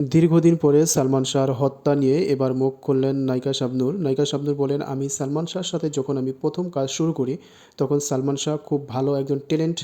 দীর্ঘদিন পরে সালমান শাহর হত্যা নিয়ে এবার মুখ খুললেন নায়িকা শাবনূর। নায়িকা শাবনূর বলেন, আমি সালমান শাহর সাথে যখন আমি প্রথম কাজ শুরু করি, তখন সালমান শাহ খুব ভালো একজন ট্যালেন্ট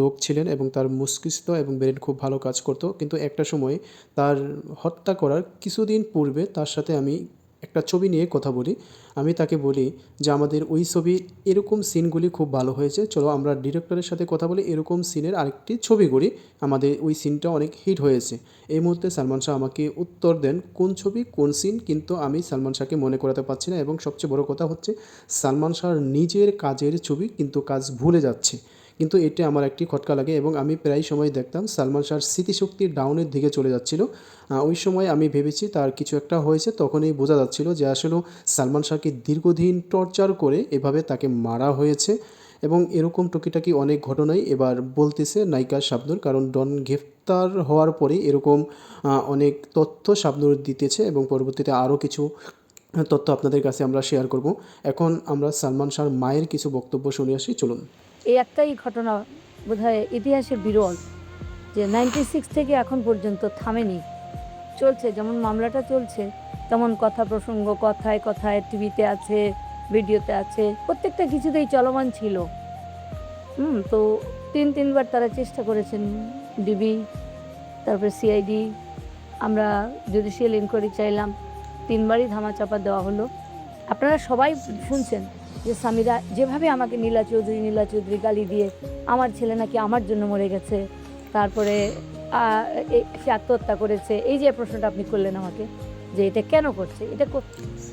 লোক ছিলেন এবং তার মস্তিষ্ক এবং ব্রেন খুব ভালো কাজ করতো। কিন্তু একটা সময় তার হত্যা করার কিছুদিন পূর্বে তার সাথে আমি একটা ছবি নিয়ে কথা বলি। আমি তাকে বলি যে, আমাদের ওই ছবির এরকম সিনগুলি খুব ভালো হয়েছে। চলো আমরা ডিরেক্টরের সাথে কথা বলে এরকম সিনের আরেকটি ছবি করি। আমাদের ওই সিনটা অনেক হিট হয়েছে। এই মুহূর্তে সালমান শাহ আমাকে উত্তর দেন কোন ছবি, কোন সিন, কিন্তু আমি সালমান শাহকে মনে করাতে পারছি না এবং সবচেয়ে বড় কথা হচ্ছে সালমান শাহর নিজের কাজের ছবি কিন্তু কাজ ভুলে যাচ্ছে। কিন্তু এটা আমার একটি খটকা লাগে এবং আমি প্রায় সময় দেখতাম সালমান শাহর স্মৃতিশক্তি ডাউনের দিকে চলে যাচ্ছিল। ওই সময় আমি ভেবেছি তার কিছু একটা হয়েছে, তখনই বোঝা যাচ্ছিল যে আসলে সালমান শাহকে দীর্ঘদিন টর্চার করে এভাবে তাকে মারা হয়েছে। এবং এরকম টুকিটাকি অনেক ঘটনাই এবার বলতেছে নায়িকা শাবনূর, কারণ ডন গ্রেফতার হওয়ার পরে এরকম অনেক তথ্য শাবনূর দিতেছে এবং পরবর্তীতে আরও কিছু তথ্য আপনাদের কাছে আমরা শেয়ার করব। এখন আমরা সালমান শাহর মায়ের কিছু বক্তব্য শুনে আসি, চলুন। এই একটাই ঘটনা বোধহয় ইতিহাসে বিরল, যে 96 থেকে এখন পর্যন্ত থামেনি, চলছে। যেমন মামলাটা চলছে, তেমন কথা প্রসঙ্গ কথায় কথায় টিভিতে আছে, ভিডিওতে আছে, প্রত্যেকটা কিছুতেই চলমান ছিল। তো তিনবার তারা চেষ্টা করেছেন, ডিবি, তারপরে সিআইডি, আমরা জুডিশিয়াল ইনকোয়ারি চাইলাম, তিনবারই ধামাচাপা দেওয়া হলো। আপনারা সবাই শুনছেন যে সামিরা যেভাবে আমাকে নীলা চৌধুরী গালি দিয়ে আমার ছেলে নাকি আমার জন্য মরে গেছে, তারপরে সে আত্মহত্যা করেছে। এই যে প্রশ্নটা আপনি করলেন আমাকে, যে এটা কেন করছে,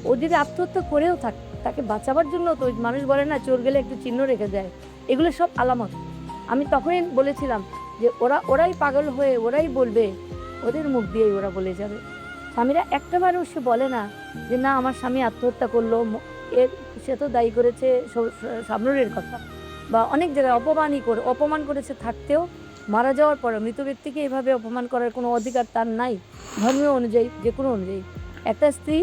ও যদি আত্মহত্যা করেও তাকে বাঁচাবার জন্য, তো মানুষ বলে না চোর গেলে একটু চিহ্ন রেখে যায়, এগুলো সব আলামত। আমি তখনই বলেছিলাম যে ওরাই পাগল হয়ে ওরাই বলবে, ওদের মুখ দিয়েই ওরা বলে যাবে। স্বামীরা একটাবারও সে বলে না যে না আমার স্বামী আত্মহত্যা করলো, এর সে তো দায়ী করেছে শাবনূরের কথা, বা অনেক জায়গায় অপমান করেছে, থাকতেও মারা যাওয়ার পরে মৃত ব্যক্তিকে এভাবে অপমান করার কোনো অধিকার তার নাই, ধর্মীয় অনুযায়ী, যে কোনো অনুযায়ী। একটা স্ত্রী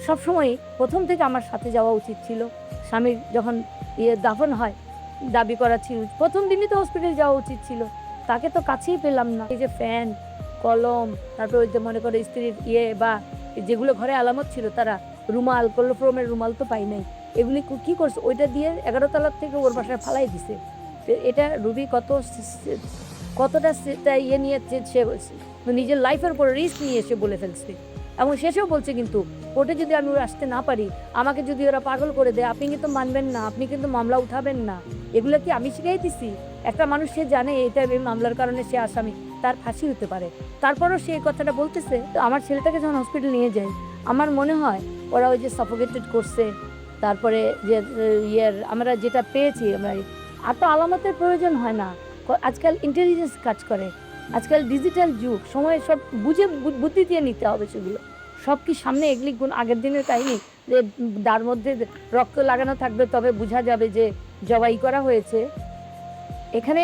সবসময় প্রথম থেকে আমার সাথে যাওয়া উচিত ছিল। স্বামীর যখন দাফন হয়, দাবি করা ছিল, প্রথম দিনই তো হসপিটালে যাওয়া উচিত ছিল, তাকে তো কাছেই পেলাম না। এই যে ফ্যান, কলম, তারপরে ওই যে মনে করে স্ত্রীর বা যেগুলো ঘরে আলামত ছিল, তারা রুমাল, কল্লোফ্রমের রুমাল তো পাই নাই, এগুলি কি করছে, ওইটা দিয়ে 11 তলার থেকে ওর বাসায় ফালাই দিছে। এটা রুবি কতটা নিয়েছে, সে নিজের লাইফের উপর রিস্ক নিয়ে এসে বলে ফেলছে। এবং শেষেও বলছে, কিন্তু কোর্টে যদি আমি আসতে না পারি, আমাকে যদি ওরা পাগল করে দেয়, আপনি কিন্তু মানবেন না, আপনি কিন্তু মামলা উঠাবেন না। এগুলো কি আমি শিখাই দিছি? একটা মানুষ সে জানে এটা এই মামলার কারণে সে আসামি, তার ফাঁসি হতে পারে, তারপরও সে এই কথাটা বলতেছে। তো আমার ছেলেটাকে যখন হসপিটাল নিয়ে যায়, আমার মনে হয় ওরা ওই যে সাফোকেটেড করছে, তারপরে যে আমরা যেটা পেয়েছি, আমরা আর তো আলামতের প্রয়োজন হয় না। আজকাল ইন্টেলিজেন্স কাজ করে, আজকাল ডিজিটাল যুগ, সময় সব বুঝে বুদ্ধি দিয়ে নিতে হবে সেগুলো। সব কি সামনে এগুলি গুণ আগের দিনের কাহিনী, যে তার মধ্যে রক্ত লাগানো থাকবে তবে বোঝা যাবে যে জবাই করা হয়েছে। এখানে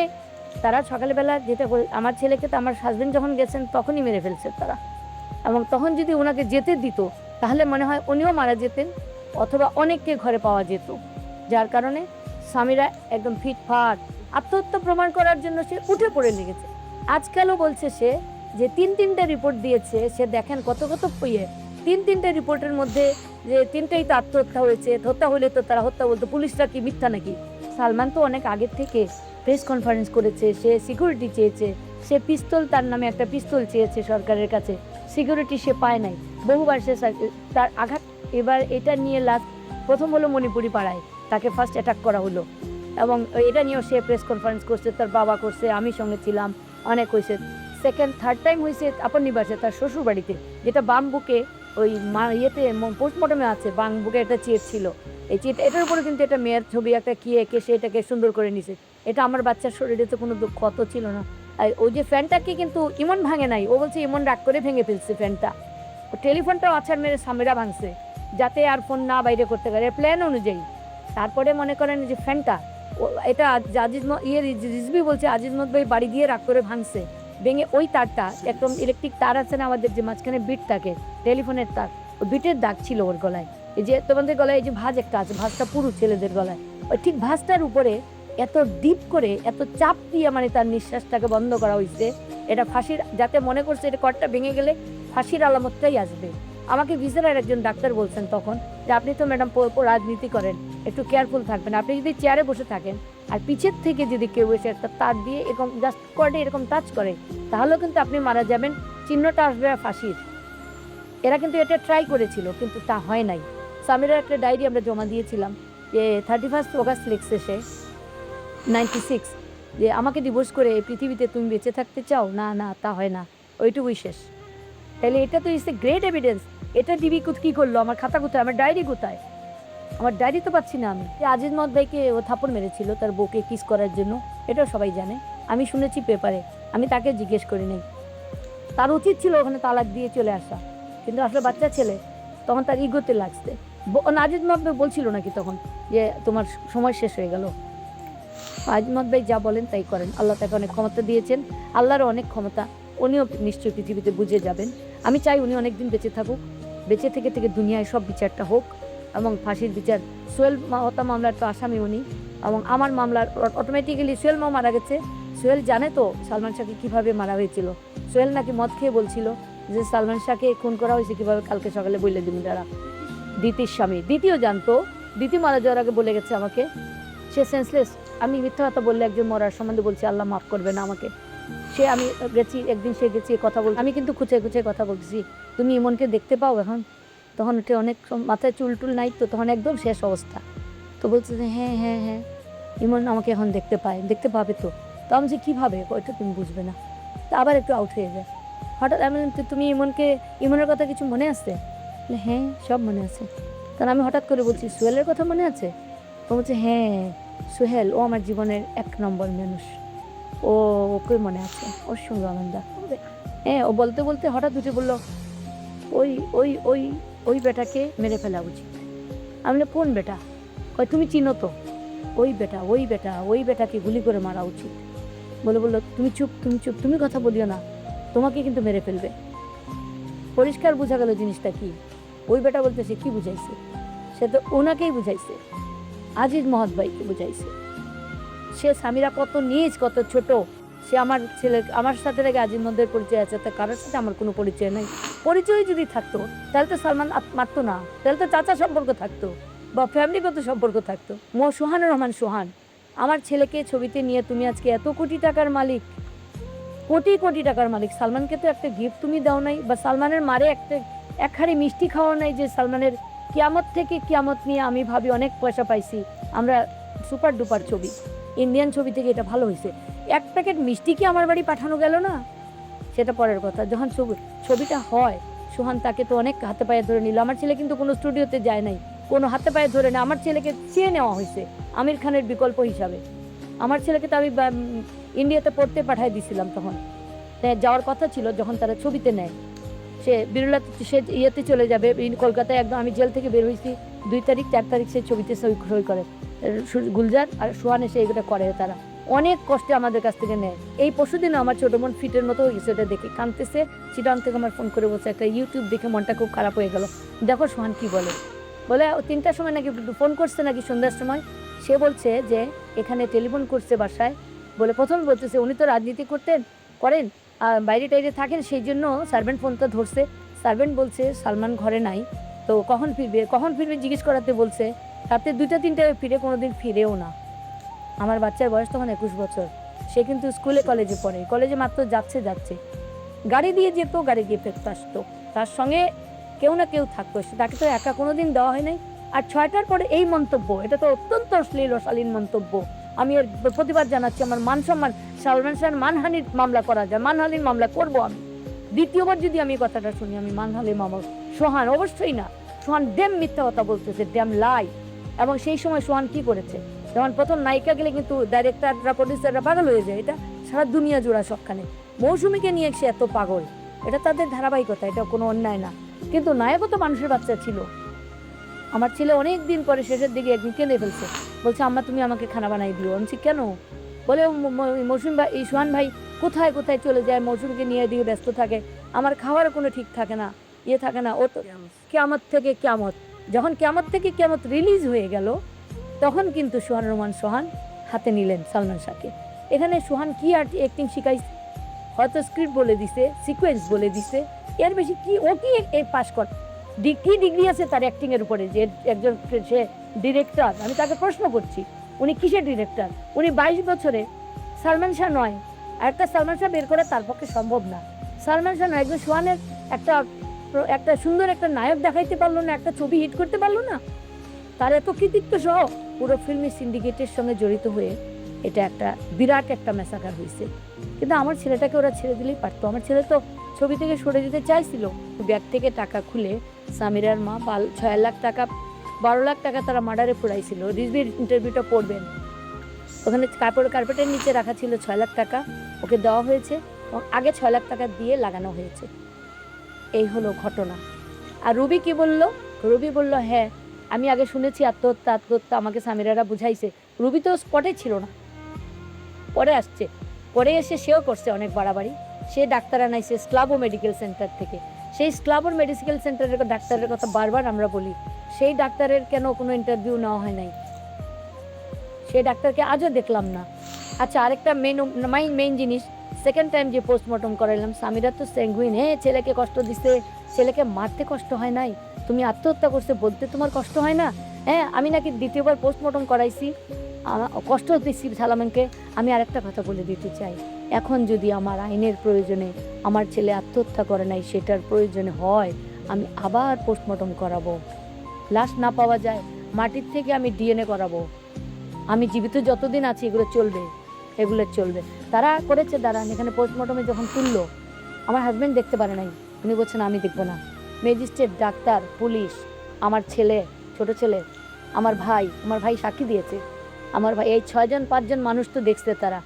তারা সকালবেলা যেটা আমার ছেলেকে, তো আমার হাজবেন্ড যখন গেছেন তখনই মেরে ফেলছে তারা। এবং তখন যদি ওনাকে যেতে দিত, তাহলে মনে হয় উনিও মারা যেতেন, অথবা অনেককে ঘরে পাওয়া যেত। যার কারণে স্বামীরা একদম ফিটফাট আত্মহত্যা প্রমাণ করার জন্য সে উঠে পড়ে লেগেছে। আজকালও বলছে সে যে তিনটা রিপোর্ট দিয়েছে, সে দেখেন কত তিনটা রিপোর্টের মধ্যে যে তিনটাই তো আত্মহত্যা হয়েছে। হত্যা হলে তো তারা হত্যা বলতো, পুলিশরা কি মিথ্যা নাকি? সালমান তো অনেক আগের থেকে প্রেস কনফারেন্স করেছে, সে সিকিউরিটি চেয়েছে, সে পিস্তল, তার নামে একটা পিস্তল চেয়েছে সরকারের কাছে, সিকিউরিটি সে পায় নাই, বহুবার সে তার আঘাত। এবার এটা নিয়ে প্রথম হলো মণিপুরি পাড়ায়, তাকে ফার্স্ট অ্যাটাক করা হলো, এবং এটা নিয়েও সে প্রেস কনফারেন্স করছে, তার বাবা করছে, আমি সঙ্গে ছিলাম, অনেক হয়েছে। থার্ড টাইম হয়েছে আপন নিবাসে, তার শ্বশুর বাড়িতে, যেটা বাম বুকে ওই পোস্টমর্টমে আছে, বাম বুকে একটা চেট ছিল। এই চেট, এটার উপরে কিন্তু এটা মেয়ের ছবি একটা কি এঁকে সে এটাকে সুন্দর করে নিছে। এটা আমার বাচ্চার শরীরে তো কোনো ক্ষত ছিল না। ওই যে ফ্যানটাকে কিন্তু ইমন ভাঙে নাই, ও বলছে ইমন রাগ করে ভেঙে ফেলছে ফ্যানটা। ও টেলিফোনটাও আছাড় মেরে সামিরা ভাঙছে, যাতে আর ফোন না বাইরে করতে পারে, প্ল্যান অনুযায়ী। তারপরে মনে করেন যে ফ্যানটা, এটা রিজভি বলছে আজিজ মত ভাই বাড়ি দিয়ে রাগ করে ভাঙছে, ভেঙে ওই তারটা, একদম ইলেকট্রিক তার আছে না আমাদের, যে মাঝখানে বিট থাকে টেলিফোনের তার, ওই বিটের দাগ ছিল ওর গলায়। এই যে তোমাদের গলায় এই যে ভাঁজ একটা আছে, ভাঁজটা পুরো ছেলেদের গলায়, ওই ঠিক ভাঁজটার উপরে এত ডিপ করে এত চাপ দিয়ে মানে তার নিঃশ্বাসটাকে বন্ধ করা হয়েছে, এটা ফাঁসির, যাতে মনে করছে এটা কর্ডটা ভেঙে গেলে ফাঁসির আলামতটাই আসবে। আমাকে ভিসেরার একজন ডাক্তার বলছেন তখন যে আপনি তো ম্যাডাম রাজনীতি করেন, একটু কেয়ারফুল থাকবেন। আপনি যদি চেয়ারে বসে থাকেন আর পিছের থেকে যদি কেউ এসে একটা তার দিয়ে এরকম জাস্ট কর্ডে এরকম টাচ করে, তাহলেও কিন্তু আপনি মারা যাবেন, চিহ্নটা আসবে ফাঁসির। এরা কিন্তু এটা ট্রাই করেছিল, কিন্তু তা হয় নাই। সামিরার একটা ডায়েরি আমরা জমা দিয়েছিলাম যে 31 অগাস্ট লিখছে সে 96, যে আমাকে ডিভোর্স করে এই পৃথিবীতে তুমি বেঁচে থাকতে চাও, না না তা হয় না, ওইটুকুই শেষ। তাহলে এটা তো ইস এ গ্রেট এভিডেন্স। এটা ডিবি কী করলো, আমার খাতা কোথায়, আমার ডায়েরি কোথায়? আমার ডায়েরি তো পাচ্ছি না আমি। আজিজ মহম্মদ ভাইকে ও থাপ্পড় মেরেছিল তার বউকে কিস করার জন্য, এটাও সবাই জানে, আমি শুনেছি পেপারে, আমি তাকে জিজ্ঞেস করি নাই। তার উচিত ছিল ওখানে তালাক দিয়ে চলে আসা, কিন্তু আসলে বাচ্চা ছেলে, তখন তার ইগোতে লাগছে। আজিজ মহম্মদ বলছিল নাকি তখন যে তোমার সময় শেষ হয়ে গেল? আজিজ ভাই যা বলেন তাই করেন, আল্লাহ তাকে অনেক ক্ষমতা দিয়েছেন, আল্লাহরও অনেক ক্ষমতা, উনিও নিশ্চয়ই পৃথিবীতে বুঝে যাবেন। আমি চাই উনি অনেক দিন বেঁচে থাকুক, বেঁচে থেকে দুনিয়ায় সব বিচারটা হোক এবং ফাঁসির বিচার। সোহেল হত্যা মামলার তো আসামি উনি, এবং আমার মামলার অটোমেটিক্যালি সোহেল মা মারা গেছে। সোহেল জানে তো সালমান শাহকে কীভাবে মারা হয়েছিল। সোহেল নাকি মদ খেয়ে বলছিল যে সালমান শাহকে খুন করা হয়েছে কীভাবে, কালকে সকালে বললে দিন যারা দিতির স্বামী, দ্বিতীয় জানতো, দ্বিতীয় মারা যাওয়ার আগে বলে গেছে আমাকে সে সেন্সলেস। আমি মিথ্যা কথা বললে একজন মরার সম্বন্ধে বলছি, আল্লাহ মাফ করবে না আমাকে। সে আমি গেছি একদিন, সে গেছি কথা বল, আমি কিন্তু খুঁচে কথা বলছি, তুমি ইমনকে দেখতে পাও এখন? তখন ওটা অনেক মাথায় চুল নাই তো, তখন একদম শেষ অবস্থা। তো বলছে যে হ্যাঁ হ্যাঁ হ্যাঁ ইমন আমাকে এখন দেখতে পাবে তো। তো আমি যে কীভাবে, ওইটা তুমি বুঝবে না। তা আবার একটু আউট হয়ে যায়। হঠাৎ আমি তুমি ইমনের কথা কিছু মনে আছে? হ্যাঁ সব মনে আছে। কারণ আমি হঠাৎ করে বলছি সোহেলের কথা মনে আছে? তো বলছে হ্যাঁ সোহেল, ও আমার জীবনের 1 নম্বর মানুষ, ওকে মনে আছে, ওর সঙ্গে আনন্দ। হ্যাঁ, ও বলতে বলতে হঠাৎ উঠে বললো ওই ওই ওই ওই বেটাকে মেরে ফেলা উচিত। আমি বললাম কোন বেটা? কয় তুমি চিনো তো, ওই বেটাকে গুলি করে মারা উচিত। বললো তুমি চুপ, তুমি কথা বলিও না, তোমাকে কিন্তু মেরে ফেলবে। পরিষ্কার বোঝা গেল জিনিসটা কি। ওই বেটা বলতে সে কি বুঝাইছে? সে তো ওনাকেই বুঝাইছে, আজিজ মহম্মদ ভাইকে বুঝাইছে। সে সামিরা কত নিজ কত ছোট, সে আমার সাথে রেখে আজিজ মহম্মদের পরিচয় আছে, তা কারোর সাথে আমার কোনো পরিচয় নাই। পরিচয় যদি থাকতো তাহলে তো সালমান মারতো না, তাহলে তো চাচা সম্পর্ক থাকতো বা ফ্যামিলিগত সম্পর্ক থাকতো। সোহানুর রহমান সোহান, আমার ছেলেকে ছবিতে নিয়ে তুমি আজকে এত কোটি টাকার মালিক, কোটি টাকার মালিক। সালমানকে তো একটা গিফট তুমি দাও নাই, বা সালমানের মারে এক হাঁড়ি মিষ্টি খাওয়া নাই, যে সালমানের কিয়ামত থেকে কিয়ামত নিয়ে আমি ভাবি অনেক পয়সা পাইছি আমরা, সুপার ডুপার ছবি, ইন্ডিয়ান ছবি থেকে এটা ভালো হয়েছে। 1 প্যাকেট মিষ্টি কি আমার বাড়ি পাঠানো গেল না? সেটা পরের কথা। যখন ছবিটা হয়, সোহান তাকে তো অনেক হাতে পায়ে ধরে নিল। আমার ছেলে কিন্তু কোনো স্টুডিওতে যায় নাই, কোনো হাতে পায়ে ধরে না, আমার ছেলেকে চেয়ে নেওয়া হয়েছে আমির খানের বিকল্প হিসাবে। আমার ছেলেকে তো আমি ইন্ডিয়াতে পড়তে পাঠিয়ে দিয়েছিলাম, তখন যাওয়ার কথা ছিল যখন তারা ছবিতে নেয়। সে সে ইয়েতে চলে যাবে কলকাতায়, একদম আমি জেল থেকে বের হয়েছি 2 তারিখ 4 তারিখ সে ছবিতে সই করে গুলজার আর সোহান এসে এগুলো করে। তারা অনেক কষ্টে আমাদের কাছ থেকে নেয়। এই পরশুদিনও আমার ছোটো বোন ফিটের মতো হয়ে গেছে, ওটা দেখে কাঁদতেছে। চিটাং থেকে আমার ফোন করে বলছে, একটা ইউটিউব দেখে মনটা খুব খারাপ হয়ে গেল, দেখো সোহান কি বলে। 3টার সময় নাকি ফোন করছে, নাকি সন্ধ্যার সময়। সে বলছে যে এখানে টেলিফোন করছে বাসায়, বলে প্রথম বলতেছে উনি তো রাজনীতি করেন আর বাইরে টাইরে থাকেন, সেই জন্য সার্ভেন্ট ফোনটা ধরছে। সার্ভেন্ট বলছে সালমান ঘরে নাই, তো কখন ফিরবে জিজ্ঞেস করাতে বলছে। রাতে 2টা 3টায় ফিরে, কোনোদিন ফিরেও না। আমার বাচ্চার বয়স তখন 21 বছর। সে কিন্তু স্কুলে কলেজে পড়ে, কলেজে মাত্র যাচ্ছে, গাড়ি দিয়ে যেত, গাড়ি দিয়ে ফেরত আসতো, তার সঙ্গে কেউ না কেউ থাকতো, তাকে তো একা কোনোদিন দেওয়া হয় নাই। আর 6টার পরে এই মন্তব্য, এটা তো অত্যন্ত অশ্লীল অশালীন মন্তব্য। আমি এর প্রতিবাদ জানাচ্ছি। আমার মান সম্মান, সালমান শাহর মানহানির মামলা করা যায়, মানহানির মামলা করব আমি। দ্বিতীয়বার যদি আমি কথাটা শুনি, আমি মানহানির মামলা। সোহান অবশ্যই না, সোহান ড্যাম মিথ্যা কথা বলতেছে, ড্যাম লাই। এবং সেই সময় সোহান কি করেছে, যেমন প্রথম নায়িকা গেলে কিন্তু ডাইরেক্টররা প্রডিউসাররা পাগল হয়ে যায়, এটা সারা দুনিয়া জোড়া সবখানে। মৌসুমীকে নিয়ে সে এত পাগল, এটা তাদের ধারাবাহিকতা, এটা কোনো অন্যায় না। কিন্তু নায়কও তো মানুষের বাচ্চা ছিল। আমার ছেলে অনেক দিন পরে শেষের দিকে একদিন কেঁদে ফেলছে, বলছে আম্মা তুমি আমাকে খানা বানাই দিও। আমি কেন? বলে মৌসুমী ভাই, এই সোহান ভাই কোথায় চলে যায়, মৌসুমীকে নিয়ে দিয়ে ব্যস্ত থাকে, আমার খাওয়ার কোনো ঠিক থাকে না, থাকে না। ও তো কিয়ামত থেকে কিয়ামত, যখন কিয়ামত থেকে কিয়ামত রিলিজ হয়ে গেল, তখন কিন্তু সোহান রহমান সোহান হাতে নিলেন সালমান শাহকে। এখানে সুহান কি আর অ্যাক্টিং শিখাইছে? হয়তো স্ক্রিপ্ট বলে দিছে, সিকোয়েন্স বলে দিছে, এর বেশি কি ও কি পাস কর কি ডিগ্রি আছে তার অ্যাক্টিংয়ের উপরে? যে একজন সে ডিরেক্টর, আমি তাকে প্রশ্ন করছি উনি কিসের ডিরেক্টর? উনি 22 বছরে সালমান শাহ নয়, আর একটা সালমান শাহ বের করা তার পক্ষে সম্ভব না। সালমান শাহ নয়, একজন সোহানের একটা সুন্দর একটা নায়ক দেখাইতে পারলো না, একটা ছবি হিট করতে পারলো না। তার এত কৃতিত্ব সহ পুরো ফিল্মি সিন্ডিকেটের সঙ্গে জড়িত হয়ে এটা একটা বিরাট একটা ম্যাসাকার হয়েছে। কিন্তু আমার ছেলেটাকে ওরা ছেড়ে দিলেই পারতো। আমার ছেলে তো ছবি থেকে সরে যেতে চাইছিল। ব্যাগ থেকে টাকা খুলে সামিরার মা 6 লাখ টাকা 12 লাখ টাকা তারা মার্ডারে পুরাইছিল। রিজভির ইন্টারভিউটা পড়বেন, ওখানে কার্পেটের নিচে রাখা ছিল 6 লাখ টাকা, ওকে দেওয়া হয়েছে এবং আগে 6 লাখ টাকা দিয়ে লাগানো হয়েছে। এই হলো ঘটনা। আর রুবি কি বলল? রুবি বলল, হ্যাঁ আমি আগে শুনেছি আত্মহত্যা আমাকে সামিরারা বুঝাইছে। রুবি তো স্পটে ছিল না, পরে আসছে, পরে এসে সেও করছে অনেক বাড়াবাড়ি। সে ডাক্তার আনাইছে স্ক্লাবো মেডিকেল সেন্টার থেকে। সেই স্ক্লাবোর মেডিকেল সেন্টারের ডাক্তারের কথা বারবার আমরা বলি, সেই ডাক্তারের কেন কোনো ইন্টারভিউ নেওয়া হয় নাই? সেই ডাক্তারকে আজও দেখলাম না। আচ্ছা, আরেকটা মেইন জিনিস, সেকেন্ড টাইম যে পোস্টমর্টম করাইলাম, সামিরা তো স্যাঙ্গুইন, হ্যাঁ ছেলেকে কষ্ট দিচ্ছে, ছেলেকে মারতে কষ্ট হয় নাই, তুমি আত্মহত্যা করছে বলতে তোমার কষ্ট হয় না? হ্যাঁ, আমি নাকি দ্বিতীয়বার পোস্টমর্টম করাইছি, কষ্ট দিচ্ছি সালামানকে। আমি আরেকটা কথা বলে দিতে চাই, এখন যদি আমার আইনের প্রয়োজনে আমার ছেলে আত্মহত্যা করে নাই, সেটার প্রয়োজনে হয়, আমি আবার পোস্টমর্টম করাবো। লাশ না পাওয়া যায়, মাটির থেকে আমি ডিএনএ করাবো। আমি জীবিত যতদিন আছি এগুলো চলবে। তারা করেছে, দাঁড়ান, এখানে পোস্টমর্টমে যখন তুললো, আমার হাজব্যান্ড দেখতে পারে নাই, উনি বলছেন আমি দেখবো না। ম্যাজিস্ট্রেট, ডাক্তার, পুলিশ, আমার ছেলে, ছোট ছেলে, আমার ভাই সাক্ষী দিয়েছে। আমার ভাই, এই 6-5 মানুষ তো দেখছে। তারা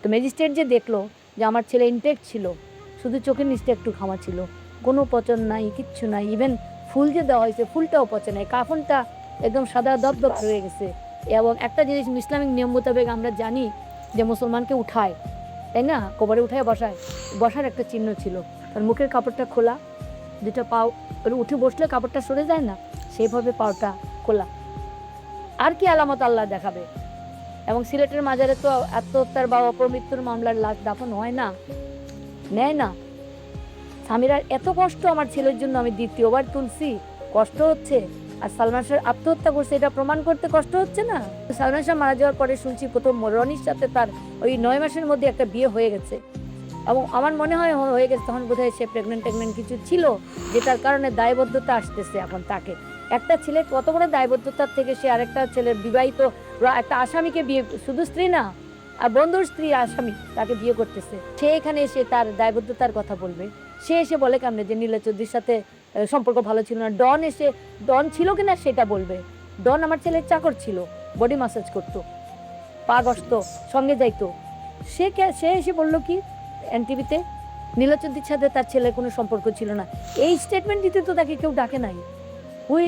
তো ম্যাজিস্ট্রেট যে দেখলো যে আমার ছেলে ইনটেক্ট ছিল, শুধু চোখের নিচে একটু খামা ছিল, কোনো পচন নাই, কিচ্ছু নাই। ইভেন ফুল যে দেওয়া হয়েছে, ফুলটাও পচে নাই, কাফনটা একদম সাদা দপদপ হয়ে গেছে। এবং একটা জিনিস, ইসলামিক নিয়ম মোতাবেক আমরা জানি যে মুসলমানকে উঠায়, তাই না, কবরে উঠায় বসার একটা চিহ্ন ছিল। তার মুখের কাপড়টা খোলা, দুটো পাও উঠে বসলে কাপড়টা সরে যায় না, সেইভাবে পাওটা খোলা। আর কি আলামত আল্লাহ দেখাবে? এবং সিলেটের মাজারে তো আত্মহত্যার বা অপমৃত্যুর মামলার লাশ দাফন হয় না, নেয় না। সামিরার এত কষ্ট আমার ছেলের জন্য, আমি দ্বিতীয়বার তুলছি, কষ্ট হচ্ছে। আর সালমান শাহ আত্মহত্যা করছে এটা প্রমাণ করতে কষ্ট হচ্ছে না? সালমান শাহ মারা যাওয়ার পরে শুনছি প্রথম রনির সাথে তার ওই 9 মাসের মধ্যে একটা বিয়ে হয়ে গেছে, এবং আমার মনে হয় হয়ে গেছে তখন বোধহয় সে প্রেগনেন্ট কিছু ছিল, যেটার কারণে দায়বদ্ধতা আসতেছে এখন তাকে। একটা ছেলে কত বড় দায়বদ্ধতার থেকে সে আরেকটা ছেলের বিবাহিত একটা আসামিকে বিয়ে, শুধু স্ত্রী না, আর বন্ধুর স্ত্রী আসামি, তাকে বিয়ে করতেছে। সে এখানে এসে তার দায়বদ্ধতার কথা বলবে? সে এসে বলে কেমনে যে নীলা চৌধুরীর সাথে সম্পর্ক ভালো ছিল না? ডন ছিল কিনা সেটা বলবে। ডন আমার ছেলের চাকর ছিল, বডি ম্যাসাজ করতো, পা ঘষতো, সঙ্গে যাইতো। সে এসে বললো কি এনটিভিতে নীলা চৌধুরীর সাথে তার ছেলের কোনো সম্পর্ক ছিল না? এই স্টেটমেন্ট দিতে তো তাকে কেউ ডাকে নাই। ওই